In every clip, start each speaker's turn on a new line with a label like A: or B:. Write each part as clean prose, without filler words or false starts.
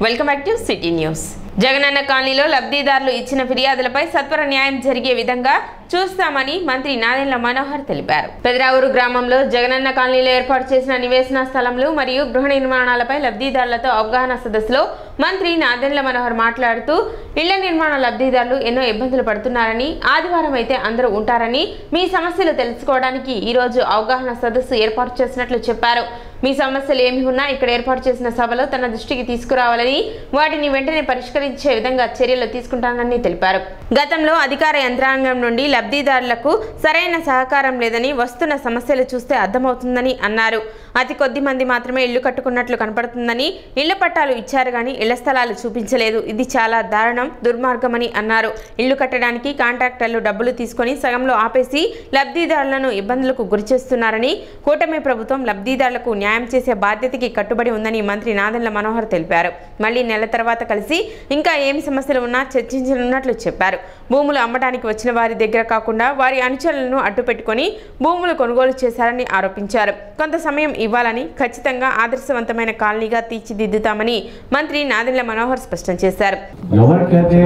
A: Welcome back to city news. Jagananna కాలనీలో లబ్ధిదారులు ఇచ్చిన ఫిర్యాదులపై సత్వర న్యాయం జరిగే విధంగా చూస్తామని మంత్రి నాదెండ్ల మనోహర్ తెలిపారు. పెదరావూరు గ్రామంలో జగనన్న కాలనీలో ఏర్పాటు చేసిన నివేశన స్థలంలో మరియు గృహ నిర్మాణాలపై లబ్ధిదారులతో అవగాహన సదస్సులో మంత్రి నాదెండ్ల మనోహర్ మాట్లాడుతూ ఇళ్ల నిర్మాణ లబ్ధిదారులు ఎన్నో ఇబ్బందులు పడుతున్నారని, ఆదివారం అయితే అందరూ ఉంటారని, మీ సమస్యలు తెలుసుకోవడానికి ఈ రోజు అవగాహన సదస్సు ఏర్పాటు చేసినట్లు చెప్పారు. మీ సమస్యలు ఏమి ఉన్నా ఇక్కడ ఏర్పాటు చేసిన సభలో తన దృష్టికి తీసుకురావాలని, వాటిని వెంటనే పరిష్కరించే విధంగా చర్యలు తీసుకుంటానని తెలిపారు. గతంలో అధికార యంత్రాంగం నుండి లబ్ధిదారులకు సరైన సహకారం లేదని వస్తున్న సమస్యలు చూస్తే అర్థమవుతుందని అన్నారు. అతి కొద్ది మంది మాత్రమే ఇళ్లు కట్టుకున్నట్లు కనపడుతుందని, ఇళ్ల పట్టాలు ఇచ్చారు కానీ ఇళ్ల స్థలాలు చూపించలేదు. ఇది చాలా దారుణం, దుర్మార్గమని అన్నారు. ఇళ్లు కట్టడానికి కాంట్రాక్టర్లు డబ్బులు తీసుకొని సగంలో ఆపేసి లబ్ధిదారులను ఇబ్బందులకు గురిచేస్తున్నారని, కూటమి ప్రభుత్వం లబ్ధిదారులకు న్యాయం చేసే బాధ్యతకి కట్టుబడి ఉందని మంత్రి నాదెండ్ల మనోహర్ తెలిపారు. మళ్లీ నెల తర్వాత కలిసి ఇంకా ఏమి సమస్యలు ఉన్నా చర్చించనున్నట్లు చెప్పారు. భూములు అమ్మడానికి వచ్చిన వారి దగ్గర కాకుండా వారి అనుచరులను అడ్డుపెట్టుకుని భూములు కొనుగోలు చేశారని ఆరోపించారు. కొంత సమయం ఇవ్వాలని, ఖచ్చితంగా ఆదర్శవంతమైన కాలనీగా తీర్చిదిద్దుతామని మంత్రి నాదెండ్ల మనోహర్ స్పష్టం చేశారు.
B: ఎవరికైతే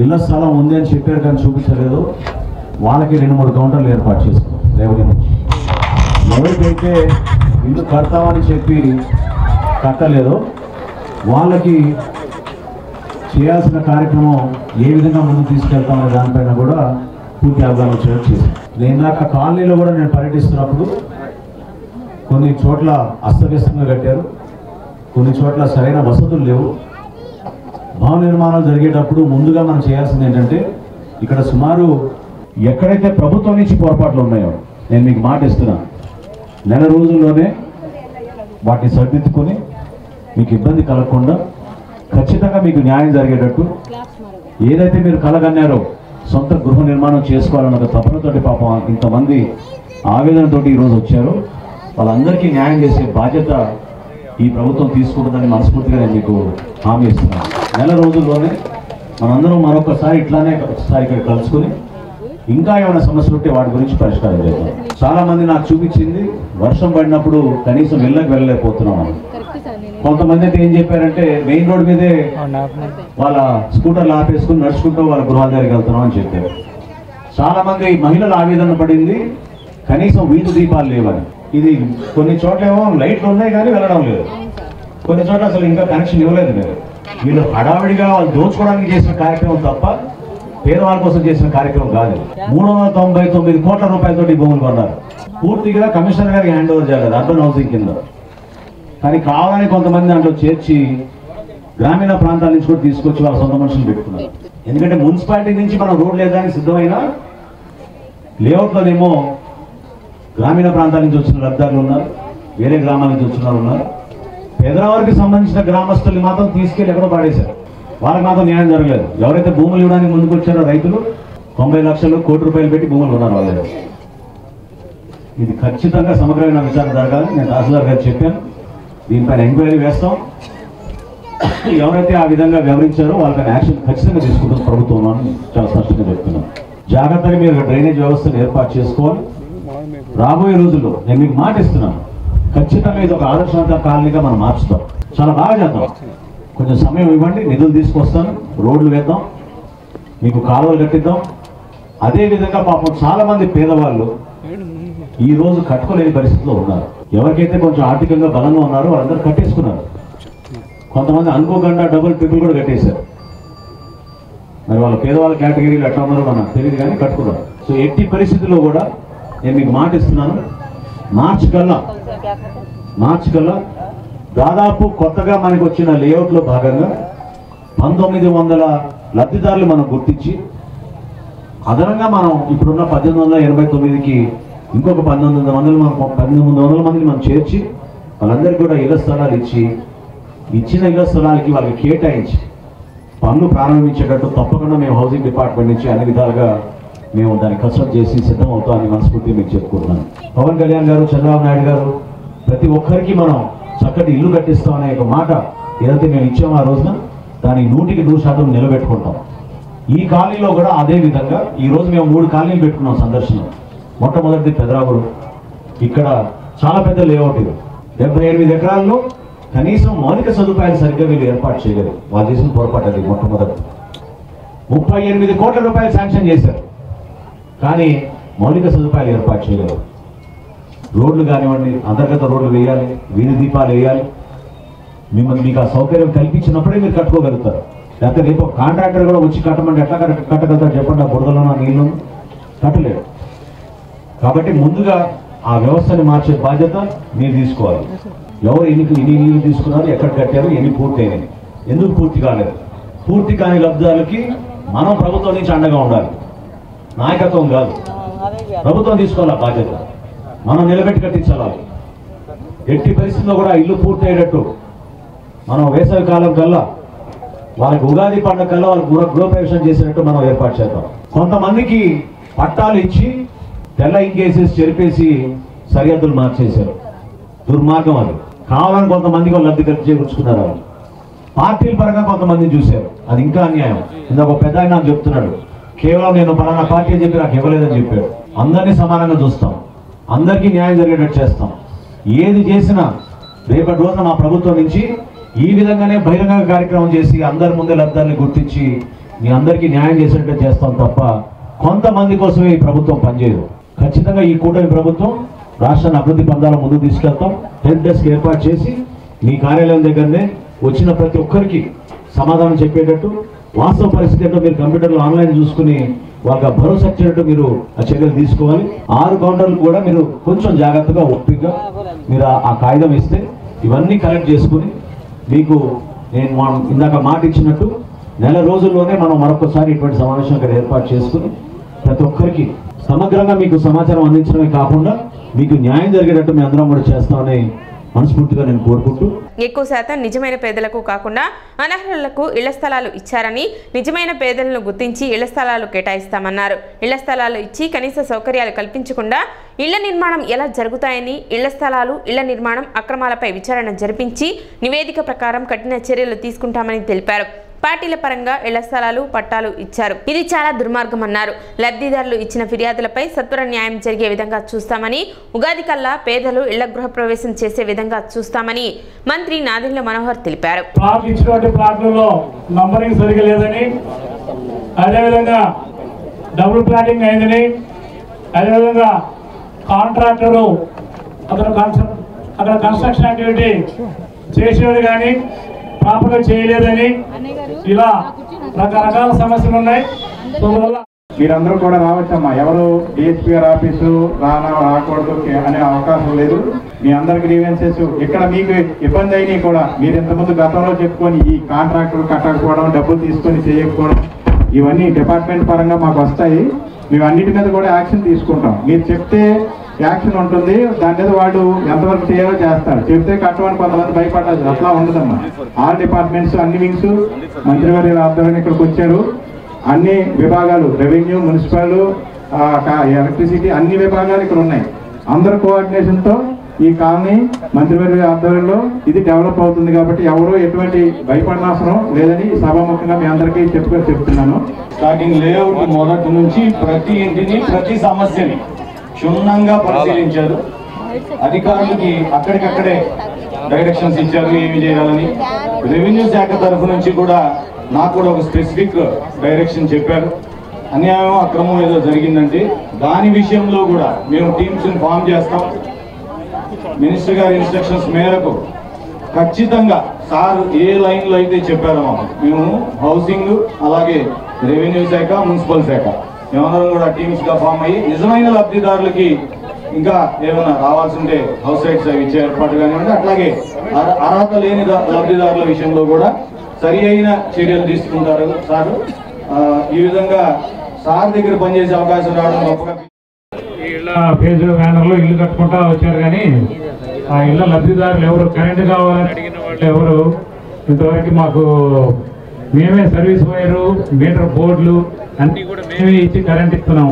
B: ఇళ్ల స్థలం ఉంది అని చెప్పారు కానీ చూపించలేదు, వాళ్ళకి 2-3 కౌంటర్లు ఏర్పాటు చేసుకున్నాం. ఎవరికైతే ఇల్లు కడతామని చెప్పి కట్టలేదు, వాళ్ళకి చేయాల్సిన కార్యక్రమం ఏ విధంగా ముందుకు తీసుకెళ్తామనే దానిపైన కూడా పూర్తి అవగాహన వచ్చేటట్టు చేశాను. నేను నాకు కాలనీలో కూడా నేను పర్యటిస్తున్నప్పుడు కొన్ని చోట్ల అస్తవ్యస్తంగా కట్టారు, కొన్ని చోట్ల సరైన వసతులు లేవు. భవన నిర్మాణాలు జరిగేటప్పుడు ముందుగా మనం చేయాల్సింది ఏంటంటే, ఇక్కడ సుమారు ఎక్కడైతే ప్రభుత్వం నుంచి పొరపాట్లు ఉన్నాయో నేను మీకు మాట ఇస్తున్నాను, నెల రోజుల్లోనే వాటిని సరిదిద్దుకొని మీకు ఇబ్బంది కలగకుండా ఖచ్చితంగా మీకు న్యాయం జరిగేటట్టు, ఏదైతే మీరు కలగన్నారో సొంత గృహ నిర్మాణం చేసుకోవాలన్న ఒక తపనతోటి పాపం ఇంతమంది ఆవేదనతోటి ఈరోజు వచ్చారు, వాళ్ళందరికీ న్యాయం చేసే బాధ్యత ఈ ప్రభుత్వం తీసుకుంటుందని మనస్ఫూర్తిగా నేను మీకు హామీ ఇస్తున్నాను. నెల రోజుల్లోనే మనందరం మరొకసారి ఇట్లానే ఒకసారి ఇక్కడ కలుసుకుని ఇంకా ఏమైనా సమస్యలు ఉంటే వాటి గురించి పరిష్కారం చేద్దాం. చాలా మంది నాకు చూపించింది వర్షం పడినప్పుడు కనీసం వెళ్ళలేకపోతున్నాం అని. కొంతమంది అయితే ఏం చెప్పారంటే మెయిన్ రోడ్ మీదే వాళ్ళ స్కూటర్లు ఆపేసుకుని నడుచుకుంటూ వాళ్ళ గృహాల దగ్గరికి వెళ్తున్నాం అని చెప్పారు. చాలా మంది మహిళలు ఆవేదన పడింది కనీసం వీధి దీపాలు లేవని. ఇది కొన్ని చోట్ల ఏమో లైట్లు ఉన్నాయి కానీ వెళ్ళడం లేదు, కొన్ని చోట్ల అసలు ఇంకా కనెక్షన్ ఇవ్వలేదు. మీరు వీళ్ళు హడావిడిగా వాళ్ళు దోచుకోవడానికి చేసిన కార్యక్రమం తప్ప పేదవాళ్ళ కోసం చేసిన కార్యక్రమం కాదు. 399 కోట్ల రూపాయలతో ఈ భూములు కొన్నారు. పూర్తిగా కమిషనర్ గారికి హ్యాండ్ ఓవర్ చేయాలి అర్బన్ హౌసింగ్ కింద. కానీ కావాలని కొంతమంది దాంట్లో చేర్చి గ్రామీణ ప్రాంతాల నుంచి కూడా తీసుకొచ్చి వాళ్ళ సొంత మనుషులు పెట్టుకున్నారు. ఎందుకంటే మున్సిపాలిటీ నుంచి మనం రోడ్లు వేయడానికి సిద్ధమైన లేఅవుట్లోనేమో గ్రామీణ ప్రాంతాల నుంచి వచ్చిన లబ్ధిదారులు ఉన్నారు, వేరే గ్రామాల నుంచి వచ్చిన వాళ్ళు ఉన్నారు. పేదవారికి సంబంధించిన గ్రామస్తుల్ని మాత్రం తీసుకెళ్ళి ఎక్కడో పాడేశారు, వాళ్ళకి మాత్రం న్యాయం జరగలేదు. ఎవరైతే భూములు ఇవ్వడానికి ముందుకు వచ్చారో రైతులు 90 లక్షలు, 1 కోటి రూపాయలు పెట్టి భూములు కొన్నారు వాళ్ళు. ఇది ఖచ్చితంగా సమగ్రమైన విచారణ జరగాలి. నేను తహసీల్దార్ గారు చెప్పాను, దీనిపైన ఎంక్వైరీ వేస్తాం. ఎవరైతే ఆ విధంగా వివరించారో వాళ్ళపైన యాక్షన్ ఖచ్చితంగా తీసుకుంటుంది ప్రభుత్వం అని చాలా స్పష్టంగా చెప్తున్నాను. జాగ్రత్తగా మీరు డ్రైనేజ్ వ్యవస్థను ఏర్పాటు చేసుకోవాలి. రాబోయే రోజుల్లో నేను మీకు మాట ఇస్తున్నాను, ఖచ్చితంగా ఇది ఒక ఆదర్శవంత కాలనీగా మనం మార్చుతాం. చాలా బాగా చేద్దాం. కొంచెం సమయం ఇవ్వండి, నిధులు తీసుకొస్తాను, రోడ్లు వేద్దాం, మీకు కాలువలు కట్టిద్దాం. అదేవిధంగా పాపం చాలా మంది పేదవాళ్ళు ఈ రోజు కట్టుకోలేని పరిస్థితిలో ఉన్నారు. ఎవరికైతే కొంచెం ఆర్థికంగా బలంగా ఉన్నారో వాళ్ళందరూ కట్టేసుకున్నారు. కొంతమంది అనుకోకుండా డబుల్ ట్రిపుల్ కూడా కట్టేశారు. మరి వాళ్ళ పేదవాళ్ళ కేటగిరీలు ఎట్లా ఉన్నారో మనకు తెలియదు కానీ కట్టుకున్నారు. సో ఎట్టి పరిస్థితుల్లో కూడా నేను మీకు మాట ఇస్తున్నాను, మార్చి కల్లా దాదాపు కొత్తగా మనకు వచ్చిన లేఅవుట్లో భాగంగా 1900 లబ్ధిదారులు మనం గుర్తించి అదనంగా మనం ఇప్పుడున్న 1889కి ఇంకొక 1800 మందిని మనం చేర్చి వాళ్ళందరికీ కూడా ఇళ్ల స్థలాలు ఇచ్చిన ఇళ్ల స్థలాలకి వాళ్ళకి కేటాయించి పనులు ప్రారంభించేటట్టు తప్పకుండా మేము హౌసింగ్ డిపార్ట్మెంట్ నుంచి అన్ని విధాలుగా మేము దాన్ని కసరత్తు చేసి సిద్ధం అవుతామని మనస్ఫూర్తి మీకు చెప్పుకుంటున్నాను. పవన్ కళ్యాణ్ గారు, చంద్రబాబు నాయుడు గారు ప్రతి ఒక్కరికి మనం చక్కటి ఇల్లు కట్టిస్తామనే ఒక మాట ఏదైతే మేము ఇచ్చామో ఆ రోజున దాన్ని 100% నిలబెట్టుకుంటాం. ఈ కాలనీలో కూడా అదే విధంగా ఈరోజు మేము 3 కాలనీలు పెట్టుకున్నాం సందర్శన. మొట్టమొదటిది పెదరావూరు, ఇక్కడ చాలా పెద్ద లేఅవుట్ ఇది, 78 ఎకరాల్లో కనీసం మౌలిక సదుపాయాలు సరిగ్గా వీళ్ళు ఏర్పాటు చేయలేదు. వాళ్ళు చేసిన పొరపాటు అది. మొట్టమొదటి 38 కోట్ల రూపాయలు శాంక్షన్ చేశారు, కానీ మౌలిక సదుపాయాలు ఏర్పాటు చేయలేదు. రోడ్లు కానివ్వండి, అంతర్గత రోడ్లు వేయాలి, వీధి దీపాలు వేయాలి. మీకు ఆ సౌకర్యం కల్పించినప్పుడే మీరు కట్టుకోగలుగుతారు. లేకపోతే రేపు కాంట్రాక్టర్ కూడా వచ్చి కట్టమంటే ఎట్లా కట్టగలుగుతారు చెప్పండి? ఆ బురదలో నీళ్ళు కట్టలేడు. కాబట్టి ముందుగా ఆ వ్యవస్థని మార్చే బాధ్యత మీరు తీసుకోవాలి. ఎవరు ఎన్ని నీళ్ళు తీసుకున్నారు, ఎక్కడ కట్టారు, ఎన్ని పూర్తి అయినాయి, ఎందుకు పూర్తి కాలేదు? పూర్తి కాని లబ్ధిదారులకి మనం ప్రభుత్వం నుంచి అండగా ఉండాలి. నాయకత్వం కాదు, ప్రభుత్వం తీసుకోవాలి ఆ బాధ్యత. మనం నిలబెట్టి కట్టించాలి. ఎట్టి పరిస్థితుల్లో కూడా ఇల్లు పూర్తి అయ్యేటట్టు మనం వేసవి కాలం కల్లా, వాళ్ళకి ఉగాది పండుగ కల్లా వాళ్ళకి గృహప్రవేశం చేసినట్టు మనం ఏర్పాటు చేద్దాం. కొంతమందికి పట్టాలు ఇచ్చి తెల్ల ఇంకేసేసి చెరిపేసి సరిహద్దులు మార్చేశారు. దుర్మార్గం అది. కావాలని కొంతమందికి లబ్ధి చేకూర్చుకున్నారు. వాళ్ళు పార్టీల పరంగా కొంతమందిని చూశారు. అది ఇంకా అన్యాయం. ఇందాక ఒక పెద్ద ఆయన నాకు చెప్తున్నాడు, కేవలం నేను పలానా పార్టీ అని చెప్పి నాకు ఇవ్వలేదని చెప్పాడు. అందరినీ సమానంగా చూస్తాం, అందరికీ న్యాయం జరిగేటట్టు చేస్తాం. ఏది చేసినా రేపటి రోజున మా ప్రభుత్వం నుంచి ఈ విధంగానే బహిరంగ కార్యక్రమం చేసి అందరి ముందే లబ్ధాన్ని గుర్తించి మీ అందరికీ న్యాయం చేసేటట్టు చేస్తాం తప్ప కొంతమంది కోసమే ఈ ప్రభుత్వం పనిచేయదు. ఖచ్చితంగా ఈ కూటమి ప్రభుత్వం రాష్ట్రాన్ని అభివృద్ధి పందాల ముందుకు తీసుకెళ్తాం. హెల్ప్ డెస్క్ ఏర్పాటు చేసి మీ కార్యాలయం దగ్గరనే వచ్చిన ప్రతి ఒక్కరికి సమాధానం చెప్పేటట్టు, వాస్తవ పరిస్థితి ఏంటో మీరు కంప్యూటర్లో ఆన్లైన్ చూసుకుని వాళ్ళకి భరోసా ఇచ్చేటట్టు మీరు ఆ చర్యలు తీసుకోవాలి. 6 కౌంటర్లు కూడా మీరు కొంచెం జాగ్రత్తగా ఓపికగా మీరు ఆ కాగితం ఇస్తే ఇవన్నీ కలెక్ట్ చేసుకుని మీకు నేను ఇందాక మాట ఇచ్చినట్టు నెల రోజుల్లోనే మనం మరొకసారి ఇటువంటి సమావేశం ఇక్కడ ఏర్పాటు చేసుకుని ప్రతి ఒక్కరికి సమగ్రంగా మీకు సమాచారం అందించడమే కాకుండా మీకు న్యాయం జరిగేటట్టు మేము అందరం కూడా చేస్తామని మనస్ఫూర్తిగా నేను కోరుకుంటూ,
A: ఎక్కువ శాతం నిజమైన పేదలకు కాకుండా అనర్హులకు ఇళ్ల స్థలాలు ఇచ్చారని, నిజమైన పేదలను గుర్తించి ఇళ్ల స్థలాలు కేటాయిస్తామన్నారు. ఇళ్ల స్థలాలు ఇచ్చి కనీస సౌకర్యాలు కల్పించకుండా ఇళ్ల నిర్మాణం ఎలా జరుగుతాయని, ఇళ్ల స్థలాలు ఇళ్ల నిర్మాణం అక్రమాలపై విచారణ జరిపించి నివేదిక ప్రకారం కఠిన చర్యలు తీసుకుంటామని తెలిపారు. పార్టీల పరంగా ఇళ్ల స్థలాలు పట్టాలు ఇచ్చారు, ఇది చాలా దుర్మార్గం అన్నారు. లబ్ధిదారులు ఇచ్చిన ఫిర్యాదులపై సత్వర న్యాయం జరిగే విధంగా చూస్తామని, ఉగాది కల్లా పేదలు ఇళ్ల గృహ ప్రవేశం చేసే విధంగా చూస్తామని మంత్రి నాదెండ్ల మనోహర్ తెలిపారు.
C: అదేవిధంగా డబుల్ ప్లాటింగ్ అయిందని, అదేవిధంగా కాంట్రాక్టరు అక్కడ కన్స్ట్రక్షన్ యాక్టివిటీ చేసేవాడు కానీ ప్రాపర్గా చేయలేదని, ఇలా రకరకాల సమస్యలు ఉన్నాయి.
D: మీరందరూ కూడా రావచ్చమ్మా. ఎవరు డిఎస్పీ గారి ఆఫీసు రాకూడదు అనే అవకాశం లేదు. మీ అందరి గ్రీవెన్సెస్ ఇక్కడ మీకు ఇబ్బంది అయినాయి కూడా మీరు ఇంతకుముందు గతంలో చెప్పుకొని ఈ కాంట్రాక్టులు కట్టకపోవడం, డబ్బులు తీసుకొని చేయకపోవడం, ఇవన్నీ డిపార్ట్మెంట్ పరంగా మాకు వస్తాయి. మేము అన్నిటి మీద కూడా యాక్షన్ తీసుకుంటాం. మీరు చెప్తే యాక్షన్ ఉంటుంది, దాని మీద వాడు ఎంతవరకు చేయాలో చేస్తారు. చెప్తే కట్టమని కొంతమంది భయపడాలి, అట్లా ఉండదమ్మా. ఆల్ డిపార్ట్మెంట్స్ అన్ని వింగ్స్ మంత్రివర్యుల ఆధ్వర్యంలో ఇక్కడికి వచ్చారు. అన్ని విభాగాలు, రెవెన్యూ, మున్సిపల్, ఎలక్ట్రిసిటీ, అన్ని విభాగాలు ఇక్కడ ఉన్నాయి. అందరి కోఆర్డినేషన్తో ఈ కాలనీ మంత్రివర్యుల ఆధ్వర్యంలో ఇది డెవలప్ అవుతుంది. కాబట్టి ఎవరో ఎటువంటి భయపడనవసరం లేదని సభాముఖంగా మీ అందరికీ చెప్తున్నాను.
E: స్టార్టింగ్ లేఅవుట్ మొదటి నుంచి ప్రతి ఇంటిని, ప్రతి సమస్యని క్షుణ్ణంగా పరిశీలించారు. అధికారులకి అక్కడికక్కడే డైరెక్షన్స్ ఇచ్చారు ఏమి చేయాలని. రెవెన్యూ శాఖ తరఫు నుంచి కూడా నాకు కూడా ఒక స్పెసిఫిక్ డైరెక్షన్ చెప్పారు. అన్యాయం, అక్రమం ఏదో జరిగిందంటే దాని విషయంలో కూడా మేము టీమ్స్ని ఫామ్ చేస్తాం. మినిస్టర్ గారి ఇన్స్ట్రక్షన్స్ మేరకు ఖచ్చితంగా సార్ ఏ లైన్లో అయితే చెప్పారో మేము హౌసింగ్, అలాగే రెవెన్యూ శాఖ, మున్సిపల్ శాఖ మేమందరం కూడా టీమ్స్గా ఫామ్ అయ్యి నిజమైన లబ్ధిదారులకి ఇంకా ఏమైనా రావాల్సి ఉంటే హౌస్ రైట్స్ అవి ఇచ్చే ఏర్పాటు కానివ్వండి, అట్లాగే అర్హత లేని లబ్ధిదారుల విషయంలో కూడా సరి అయిన చర్యలు తీసుకుంటారు సార్. ఈ విధంగా సార్ దగ్గర పనిచేసే అవకాశం రావడం గొప్పగా.
C: ఇళ్ళ ఫేజ్ బ్యానర్లో ఇల్లు కట్టుకుంటా వచ్చారు, కానీ ఆ ఇళ్ళ లబ్ధిదారులు ఎవరు, కరెంటు కావాలని అడిగిన వాళ్ళు ఎవరు ఇంతవరకు మాకు మేమే సర్వీస్ వైరు, మీటర్ బోర్డులు అన్నీ కూడా మేమే ఇచ్చి కరెంట్ ఇస్తున్నాం.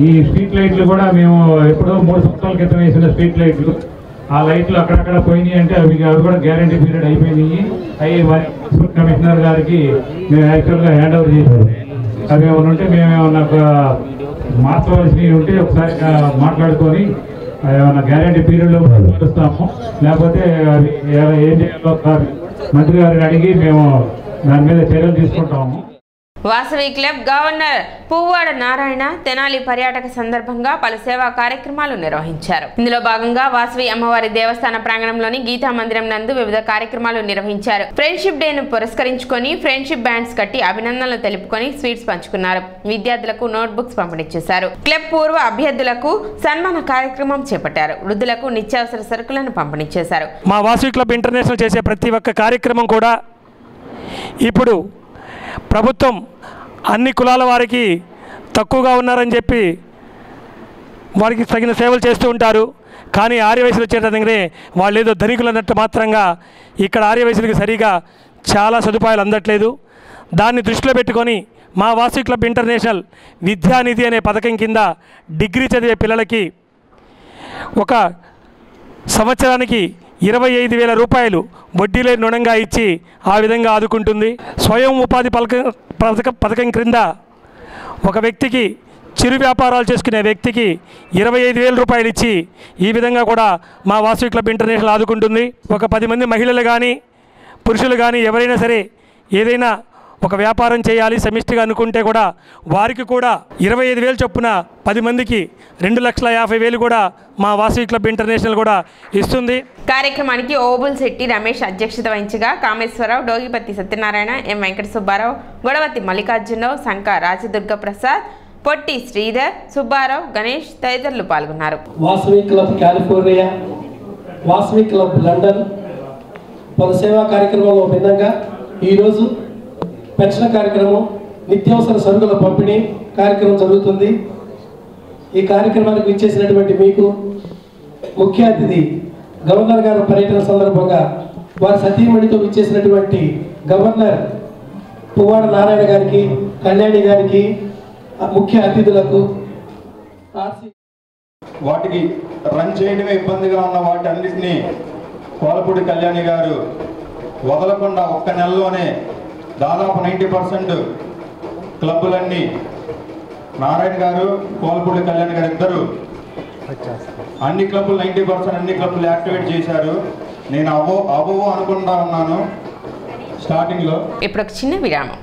C: ఈ స్ట్రీట్ లైట్లు కూడా మేము ఎప్పుడో 3 సంవత్సరాల క్రితం వేసిన స్ట్రీట్ లైట్లు, ఆ లైట్లు అక్కడక్కడ పోయినాయి అంటే అవి కూడా గ్యారంటీ పీరియడ్ అయిపోయినాయి. అవి మున్సిపల్ కమిషనర్ గారికి మేము యాక్చువల్గా హ్యాండ్ ఓవర్ చేశారు. అవి ఏమైనా ఉంటే మేమేమన్నా మార్చవలసినవి ఉంటే ఒకసారి మాట్లాడుకొని ఏమైనా గ్యారెంటీ పీరియడ్లో ఇస్తాము, లేకపోతే అవి ఏం చేయాలో మంత్రి గారిని అడిగి మేము దాని మీద చర్యలు తీసుకుంటాము.
A: వాసవి క్లబ్ గవర్నర్ పువ్వాడ నారాయణ తెనాలి పర్యాటక సందర్భంగా పలు సేవా కార్యక్రమాలు నిర్వహించారు. ఇందులో భాగంగా వాసవి అమ్మవారి దేవస్థాన ప్రాంగణంలోని గీతా మందిరం నందు వివిధ కార్యక్రమాలు నిర్వహించారు. ఫ్రెండ్షిప్ డేను పురస్కరించుకొని ఫ్రెండ్షిప్ బ్యాండ్స్ కట్టి అభినందనలు తెలుపుకొని స్వీట్స్ పంచుకున్నారు. విద్యార్థులకు నోట్బుక్స్ పంపిణీ చేశారు. క్లబ్ పూర్వ అభ్యర్థులకు సన్మాన కార్యక్రమం చేపట్టారు. వృద్ధులకు నిత్యావసర సరుకులను పంపిణీ చేశారు.
F: మా వాసవి క్లబ్ ఇంటర్నేషనల్ చేసే ప్రతి ఒక్క కార్యక్రమం కూడా ఇప్పుడు ప్రభుత్వం అన్ని కులాల వారికి తక్కువగా ఉన్నారని చెప్పి వారికి తగిన సేవలు చేస్తూ ఉంటారు. కానీ ఆర్యవైశ్యులు వచ్చేటంగానే వాళ్ళు ఏదో ధనికులు అన్నట్టు మాత్రంగా ఇక్కడ ఆర్యవైశ్యులకి సరిగా చాలా సదుపాయాలు అందట్లేదు. దాన్ని దృష్టిలో పెట్టుకొని మా వాసవి క్లబ్ ఇంటర్నేషనల్ విద్యానిధి అనే పథకం కింద డిగ్రీ చదివే పిల్లలకి ఒక సంవత్సరానికి 25,000 రూపాయలు వడ్డీ లేని రుణంగా ఇచ్చి ఆ విధంగా ఆదుకుంటుంది. స్వయం ఉపాధి పథకం క్రింద ఒక వ్యక్తికి చిరు వ్యాపారాలు చేసుకునే వ్యక్తికి 25,000 రూపాయలు ఇచ్చి ఈ విధంగా కూడా మా వాసవి క్లబ్ ఇంటర్నేషనల్ ఆదుకుంటుంది. ఒక 10 మంది మహిళలు కానీ పురుషులు కానీ ఎవరైనా సరే ఏదైనా ఒక వ్యాపారం చేయాలి సమిష్టిగా అనుకుంటే కూడా వారికి కూడా 25,000 చొప్పున 10 మందికి 2,50,000 కూడా మా వాసవి క్లబ్ ఇంటర్నేషనల్ కూడా ఇస్తుంది.
A: కార్యక్రమానికి ఓబుల్ శెట్టి రమేష్ అధ్యక్షత వహించగా కామేశ్వరరావు, డోగిపత్తి సత్యనారాయణ, ఎం వెంకట సుబ్బారావు, గొడవత్తి మల్లికార్జునరావు, శంక రాజదుర్గ ప్రసాద్, పొట్టి శ్రీధర్, సుబ్బారావు, గణేష్ తదితరులు పాల్గొన్నారు.
G: Vasavi club California, Vasavi club London పలు సేవా కార్యక్రమంలో భిన్నంగా ఈరోజు పెన్షన్ కార్యక్రమం, నిత్యావసర సరుకుల పంపిణీ కార్యక్రమం జరుగుతుంది. ఈ కార్యక్రమానికి విచ్చేసినటువంటి మీకు ముఖ్య అతిథి గవర్నర్ గారి పర్యటన సందర్భంగా వారి సతీమణితో విచ్చేసినటువంటి గవర్నర్ పువ్వాడ నారాయణ గారికి, కళ్యాణి గారికి, ముఖ్య అతిథులకు,
D: వాటికి రన్ చేయడమే ఇబ్బందిగా ఉన్న వాటి అన్నింటినీ కోలపూడి కళ్యాణి గారు వదలకుండా ఒక్క నెలలోనే దాదాపు 90% క్లబ్బులన్నీ నారాయణ గారు, కోలపూడి కళ్యాణ్ గారు ఇద్దరు అన్ని క్లబ్బులు 90% అన్ని క్లబ్బులు యాక్టివేట్ చేశారు. నేను అవో అనుకుంటా ఉన్నాను స్టార్టింగ్లో.
A: ఇప్పుడు ఒక చిన్న విరామం.